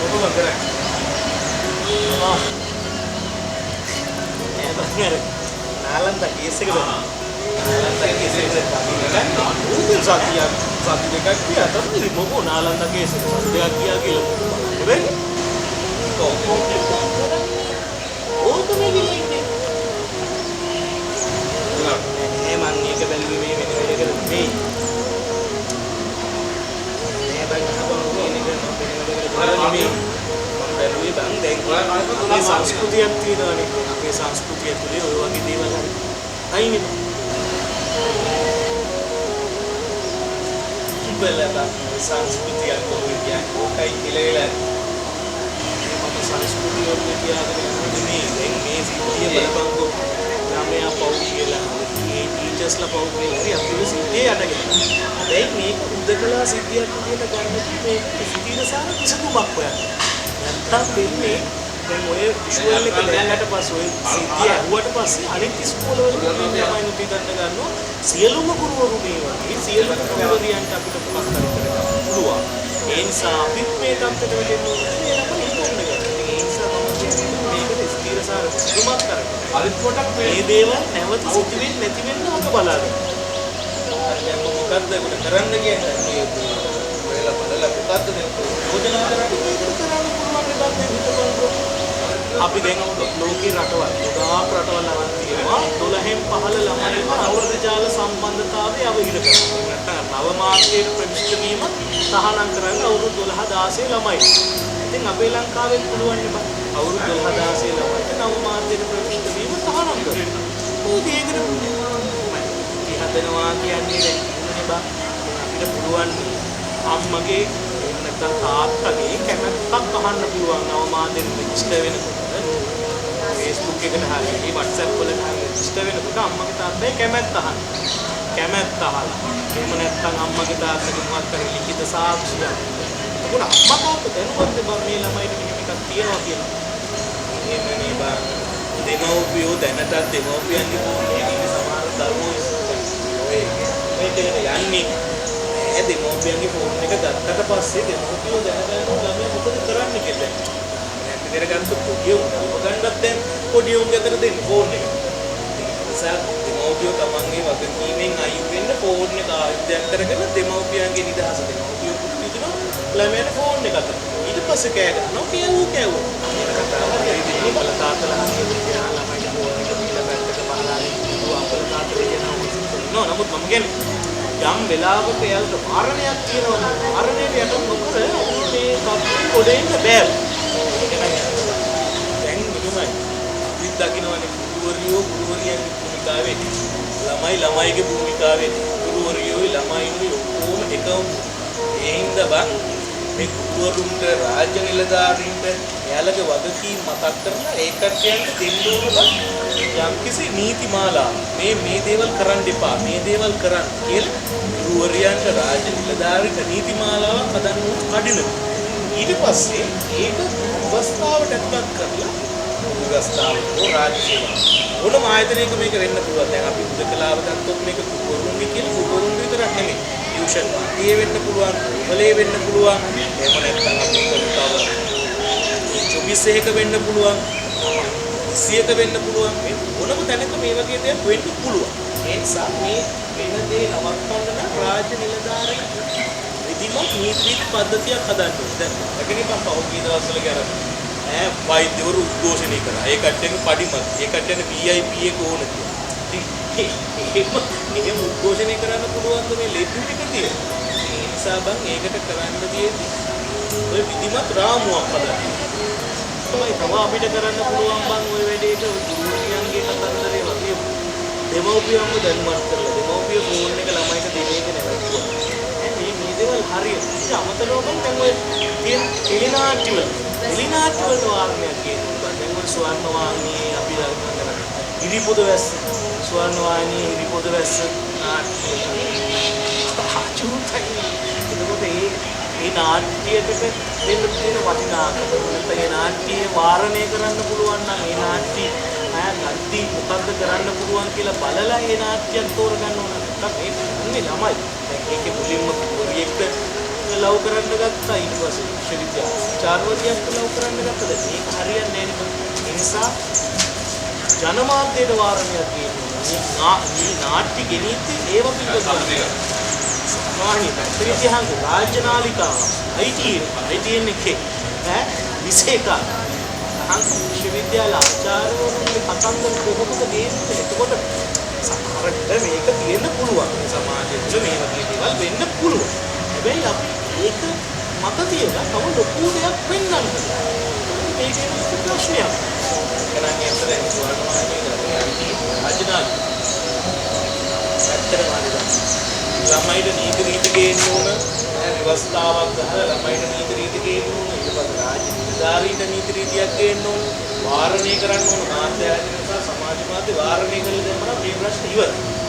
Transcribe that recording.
ඔබ කරන්නේ. नालंदा केस එක नालंदा केस එක තමයි සති දෙකක් ගියා තමයි මොකෝ नालंदा केस එක සති දෙකක් ගියා කියලා හැබැයි ඕක මේ ඉන්නේ මේ මන් මේක බැලුවේ මේ වෙන වෙලකට නෙමෙයි මේ බං අහපන් මේ නෙක වෙන වෙලකට නෙමෙයි බැලුවේ බං දැන් මේ සංස්කෘතියක් තියෙනවානේ අපේ සංස්කෘතිය තුනේ ඔය වගේ දේවල් හරි අයිනේ ඉබලලා සංස්කෘතිය කොහොමද කියන්නේ ඕකයි කියලා මම සංස්කෘතිය වල කියලාගෙන යන්නේ මේ දැන් මේ සිද්ධිය බලපංකෝ ළමයා පව් කියලා මේ ටීචර්ස්ලා පව් කියලා හරි අපේ සිද්ධිය යටගෙන දැන් මේක උදකලා සිද්ධියක් විදිහට ගන්න මේ සිද්ධිය සාර කිසිදුමක් හොයන්න නැත්තම් වෙන්නේ දැන් ඔය විෂුවල් එක දැනගට පස්සේ ඔය සිද්ධිය ඇහුවට පස්සේ අනිත් ඉස්කෝලවල ළමයින් උදේ ගන්න ගන්නවා සියලුම ගුරුවරු මේ වගේ සියලුම ගුරුවරියන්ට අපිට මොකක් හරි කරගන්න පුළුවන් ඒ නිසා අපිත් මේ තත්ත්වයට වෙන්න ඕනේ මේ ළමයි ඉන්න ගන්න ඒ නිසා මම කියන්නේ මේකට ස්ථිරසාර සිදුමත් කරගන්න අනිත් කොටක් මේ දේවල් නැවත සිදු වෙන්නේ නැති වෙන්න ඔක බලාගන්න අර දැන් මොකද්ද උන කරන්න කියන්නේ මේ ඔයලා බලලා මොකද්ද දැන් යෝජනා කරන්නේ කරන්න පුළුවන් එකක් හිතපන්කෝ අපි දැන් ලෝකේ රටවල් ගොඩාක් රටවල් අරන් තියෙනවා 12න් 15 ළමයින්ව අවුරුද්දජාල සම්බන්ධතාවය අවහිර කරනවා නැත්නම් නව මාර්ගයේ ප්‍රවිෂ්ඨ වීම තහනම් කරන්න අවුරුදු 12 16 ළමයි. ඉතින් අපේ ලංකාවෙත් පුළුවන් නේ බං අවුරුදු 12 16 ළමයිට නව මාර්ගයේ ප්‍රවිෂ්ඨ වීම තහනම් කරන්න. මොකද ඒකට හදනවා කියන්නේ දැන් බං අපිට පුළුවන් අම්මගේ නැත්නම් තාත්තගේ කැමැත්තක් අහන්න පුළුවන් නව මාර්ගයෙන් රෙජිස්ටර් වෙනකොට Facebook එකට හරි WhatsApp වලට හරි රෙජිස්ටර් වෙනකොට අම්මගේ තාත්තගේ කැමැත්ත අහන්න. කැමැත්ත අහලා. එහෙම නැත්නම් අම්මගේ තාත්තගේ මොකක් හරි ලිඛිත සාක්ෂියක්. එතකොට අම්මා තාත්තා දැනුවත් බං මේ ළමයිට මෙහෙම එකක් තියෙනවා කියලා. එහෙමනේ බං. දෙමව්පියෝ දැනටත් දෙමව්පියන්ගේ ෆෝන් එකේ සමහර දරුවෝ ඔය දෙන්න යන්නේ. ඒ දෙමව්පියන්ගේ ෆෝන් එක ගත්තට පස්සේ දෙමව්පියෝ දැනගන්නවා ළමයා මොකද කරන්නේ කියලා. ඉතින් ගත්ත පොඩි උන්ව ගන්නත් දැන් පොඩි උන් ගෙදර දෙන්න ෆෝන් එක. නිසා දෙමව්පියෝ තමන්ගේ වගකීමෙන් අයින් වෙන්න ෆෝන් එක ආයුධයක් කරගෙන දෙමව්පියන්ගේ නිදහස දෙමව්පියෝ පුදුනවා ළමයාට ෆෝන් එක අතට. ඊට පස්සේ කෑ ගන්නවා කෑවෝ. මේක කතාව හරි දෙන්නේ බල තාත්තලා හරියට කියන ළමයි ෆෝන් එක දීලා පැත්තක බහලා ඉන්නවා අපල තාත්තලා කියනවා නමුත් මම කියන්නේ යම් වෙලාවක එයාලට මරණයක් තියෙනවා නම් මරණයට යට නොකර මේ කප්පේ පොඩේ ඉන්න බෑ. දැන් මෙහෙමයි. ඉතින් දකින්නවනේ ගුරුවරියෝ ගුරුවරියන්ගේ භූමිකාවේ ළමයිගේ භූමිකාවේ ගුරුවරියෝ ළමයින්ගේ ඔක්කොම එකම ඒ හින්දා බං මේ ගුරුවරුන්ට රාජ්‍ය නිලධාරීන්ට එයාලගේ වගකීම් මතක් කරලා ඒ කට්ටියන්ට දෙන්න ඕන බං යම්කිසි නීතිමාලා මේ දේවල් කරන්න එපා මේ දේවල් කරන්න කියලා ගුරුවරියන්ට රාජ්‍ය නිලධාරීන්ට නීතිමාලාවක් හදන්න ඕන කඩිනවා. ඊට පස්සේ ඒක අවස්ථාවට ඇතුළත් කරලා උගස්තාවට රාජ්‍ය සේවාව ඕනම ආයතනයක මේක වෙන්න පුළුවන්. දැන් අපි උදකලාව ගත්තොත් මේක කුරුන්ගේ කියලා කුරුන් විතරක් නෙමෙයි. ටියුෂන් මාතියේ වෙන්න පුළුවන්, උගලේ වෙන්න පුළුවන්. එහෙම නැත්නම් අපි තව චොබිස් එකක වෙන්න පුළුවන්. සියක වෙන්න පුළුවන්. මේ ඕනම තැනක මේ වගේ දේවල් වෙන්න පුළුවන්. ඒ නිසා මේ වෙන දේ නවත්තන්න නම් රාජ්‍ය නිලධාරීන් විධිමත් නීති පද්ධතියක් හදන්න ඕනේ. දැන් ලකනේ මම පහුගිය දවස්වල කරා වෛද්‍යවරු උද්ඝෝෂණය කරා. ඒ කට්ටියගේ පඩිමත්, ඒ කට්ටියන VIP එක ඕන කියලා. එහෙම උද්ඝෝෂණය කරන්න පුළුවන් මේ ලෙඩු ටික තියෙන. ඒ නිසා බං ඒකට කරන්න තියෙන්නේ ඔය විධිමත් රාමුවක් හදන්න. තමයි අපිට කරන්න පුළුවන් බං ඔය වැඩේට ගුරුවරියන්ගේ කතන්දරේ වගේ දෙමව්පියන්ව දැනුවත් කරලා දෙමව්පිය ෆෝන් එක ළමයිට දෙන එක නෙවෙයි. මේ දේවල් හරියට ඉතින් අමතරව බං දැන් ඔය තියෙන එලිනාට්‍ය වල වාරණයක් කියනවා. දැන් ඔය ස්වර්ණ වාහිනියේ අපි කරන්නේ ඉරිපොද වැස්ස ස්වර්ණ වාහිනියේ ඉරිපොද වැස්ස නාට්‍ය. එතකොට මේ නාට්‍යයකට දෙන්න තියෙන වටිනාකම නැත්නම් ඒ නාට්‍යයේ වාරණය කරන්න පුළුවන් නම් ඒ නාට්‍ය නැත්නම් මොකද්ද කරන්න පුළුවන් කියලා බලලා ඒ නාට්‍යයක් තෝරගන්න ඕන. නැත්නම් මේ ළමයි දැන් ඒකේ මුලින්ම පොරියෙක්ට ලව් කරන්න ගත්තා ඊට පස්සේ විශ්වවිද්‍යාල ආචාර්යවරියක් ලව් කරන්න ගත්තද මේක හරියන්නේ නැහැ. ඒ නිසා ජනමාධ්‍යයට වාරණයක් කියනවා මේ නාට්‍ය ගෙනිච්චි ඒව පිළිබඳව වාහිනිය ප්‍රතිහාංග රාජ්‍ය නාලිකාව ITN එකේ විශේෂක අහං විශ්වවිද්‍යාල ආචාර්යවරුන්ගේ කතන්දර කොහොමද ගේන්නේ? එතකොට සමහරට මේක තියෙන්න පුළුවන් සමාජයේ තුල මේ වගේ දේවල් වෙන්න පුළුවන්. හැබැයි අපි ඒක මත තියලා තව ලොකු දෙයක් වෙන්නන්න මේකේ ප්‍රශ්නයක්. කනන්නේ අතරේ වර්තමානයේ රාජනාල ඇත්තටම ළමයිට නීති රීති ගේන්න ඕන ව්‍යවස්ථාවක් ගහලා ළමයිට නීති රීති ගේන්න ඕන ඊට පස්සේ රාජ්‍ය නිලධාරීන්ට නීති රීතියක් ගේන්න ඕන වාරණය කරන්න ඕන මාධ්‍ය ආයතන සහ සමාජ මාධ්‍ය වාරණය කළ දෙනවා මේ ප්‍රශ්න ඉවරයි.